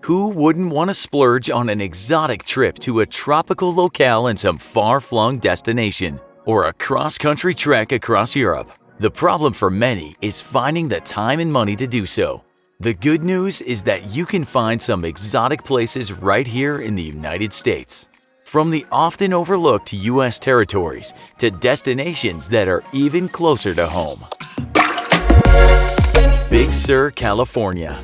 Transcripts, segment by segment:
Who wouldn't want to splurge on an exotic trip to a tropical locale in some far-flung destination, or a cross-country trek across Europe? The problem for many is finding the time and money to do so. The good news is that you can find some exotic places right here in the United States. From the often overlooked U.S. territories to destinations that are even closer to home. Big Sur, California.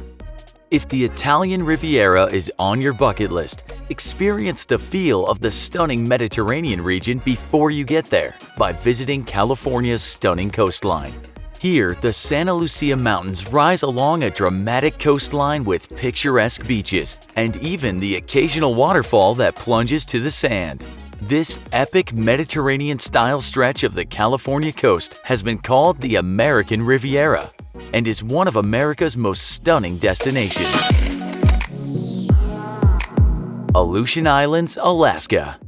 If the Italian Riviera is on your bucket list, experience the feel of the stunning Mediterranean region before you get there by visiting California's stunning coastline. Here, the Santa Lucia Mountains rise along a dramatic coastline with picturesque beaches and even the occasional waterfall that plunges to the sand. This epic Mediterranean-style stretch of the California coast has been called the American Riviera and is one of America's most stunning destinations. Aleutian Islands, Alaska.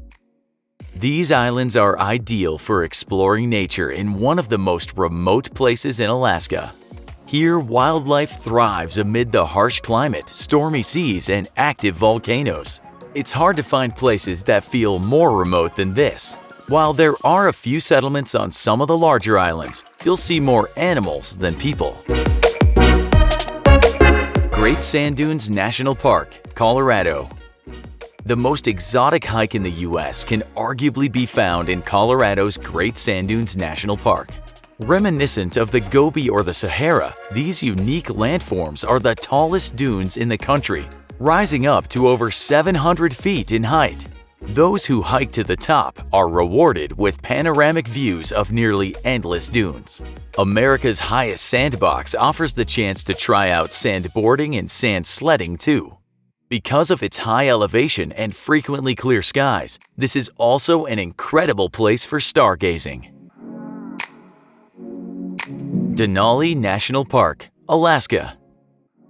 These islands are ideal for exploring nature in one of the most remote places in Alaska. Here, wildlife thrives amid the harsh climate, stormy seas, and active volcanoes. It's hard to find places that feel more remote than this. While there are a few settlements on some of the larger islands, you'll see more animals than people. Great Sand Dunes National Park, Colorado. The most exotic hike in the U.S. can arguably be found in Colorado's Great Sand Dunes National Park. Reminiscent of the Gobi or the Sahara, these unique landforms are the tallest dunes in the country, rising up to over 700 feet in height. Those who hike to the top are rewarded with panoramic views of nearly endless dunes. America's highest sandbox offers the chance to try out sandboarding and sand sledding too. Because of its high elevation and frequently clear skies, this is also an incredible place for stargazing. Denali National Park, Alaska.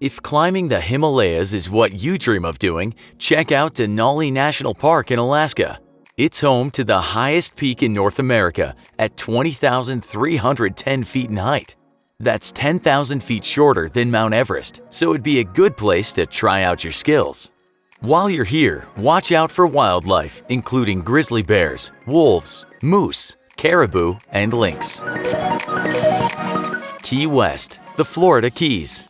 If climbing the Himalayas is what you dream of doing, check out Denali National Park in Alaska. It's home to the highest peak in North America at 20,310 feet in height. That's 10,000 feet shorter than Mount Everest, so it'd be a good place to try out your skills. While you're here, watch out for wildlife, including grizzly bears, wolves, moose, caribou, and lynx. Key West, the Florida Keys.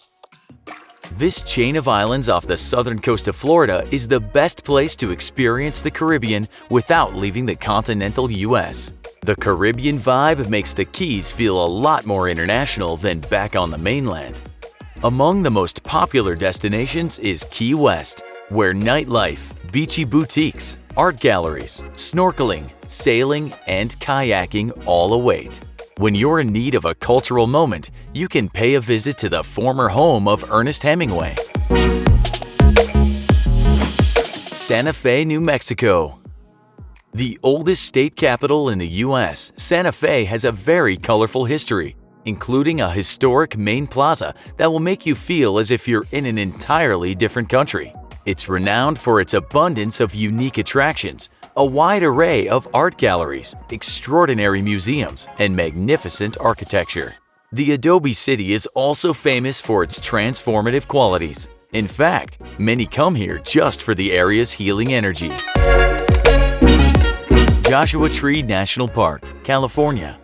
This chain of islands off the southern coast of Florida is the best place to experience the Caribbean without leaving the continental U.S. The Caribbean vibe makes the Keys feel a lot more international than back on the mainland. Among the most popular destinations is Key West, where nightlife, beachy boutiques, art galleries, snorkeling, sailing, and kayaking all await. When you're in need of a cultural moment, you can pay a visit to the former home of Ernest Hemingway. Santa Fe, New Mexico. The oldest state capital in the U.S., Santa Fe has a very colorful history, including a historic main plaza that will make you feel as if you're in an entirely different country. It's renowned for its abundance of unique attractions, a wide array of art galleries, extraordinary museums, and magnificent architecture. The Adobe City is also famous for its transformative qualities. In fact, many come here just for the area's healing energy. Joshua Tree National Park, California.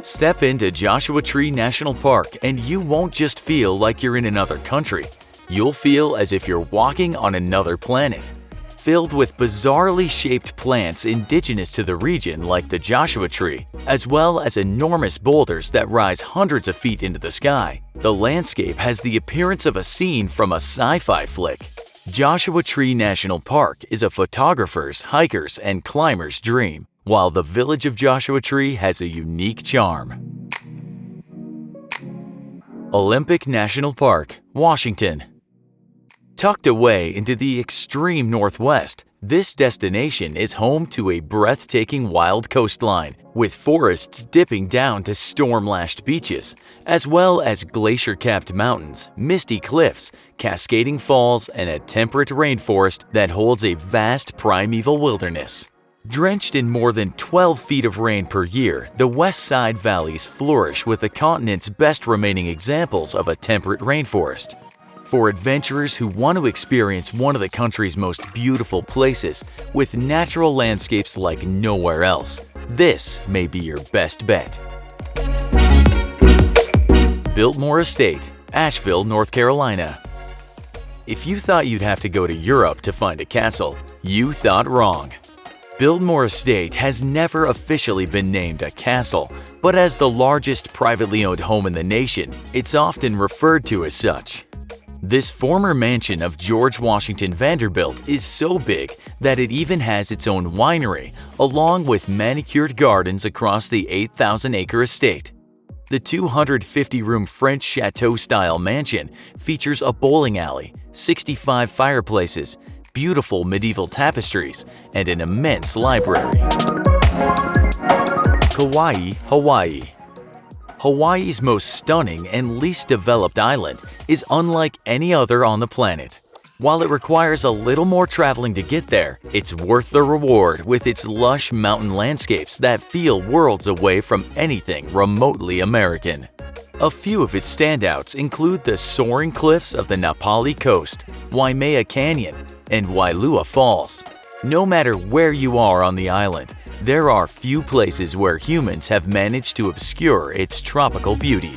Step into Joshua Tree National Park and you won't just feel like you're in another country. You'll feel as if you're walking on another planet. Filled with bizarrely shaped plants indigenous to the region like the Joshua tree, as well as enormous boulders that rise hundreds of feet into the sky, the landscape has the appearance of a scene from a sci-fi flick. Joshua Tree National Park is a photographer's, hiker's, and climber's dream, while the village of Joshua Tree has a unique charm. Olympic National Park, Washington. Tucked away into the extreme northwest, this destination is home to a breathtaking wild coastline with forests dipping down to storm-lashed beaches, as well as glacier-capped mountains, misty cliffs, cascading falls, and a temperate rainforest that holds a vast primeval wilderness. Drenched in more than 12 feet of rain per year, the west side valleys flourish with the continent's best remaining examples of a temperate rainforest. For adventurers who want to experience one of the country's most beautiful places with natural landscapes like nowhere else, this may be your best bet. Biltmore Estate, Ashville, North Carolina. If you thought you'd have to go to Europe to find a castle, you thought wrong. Biltmore Estate has never officially been named a castle, but as the largest privately owned home in the nation, it's often referred to as such. This former mansion of George Washington Vanderbilt is so big that it even has its own winery, along with manicured gardens across the 8,000-acre estate. The 250-room French chateau-style mansion features a bowling alley, 65 fireplaces, beautiful medieval tapestries, and an immense library. Kauai, Hawaii. Hawaii's most stunning and least developed island is unlike any other on the planet. While it requires a little more traveling to get there, it's worth the reward with its lush mountain landscapes that feel worlds away from anything remotely American. A few of its standouts include the soaring cliffs of the Napali Coast, Waimea Canyon, and Wailua Falls. No matter where you are on the island, there are few places where humans have managed to obscure its tropical beauty.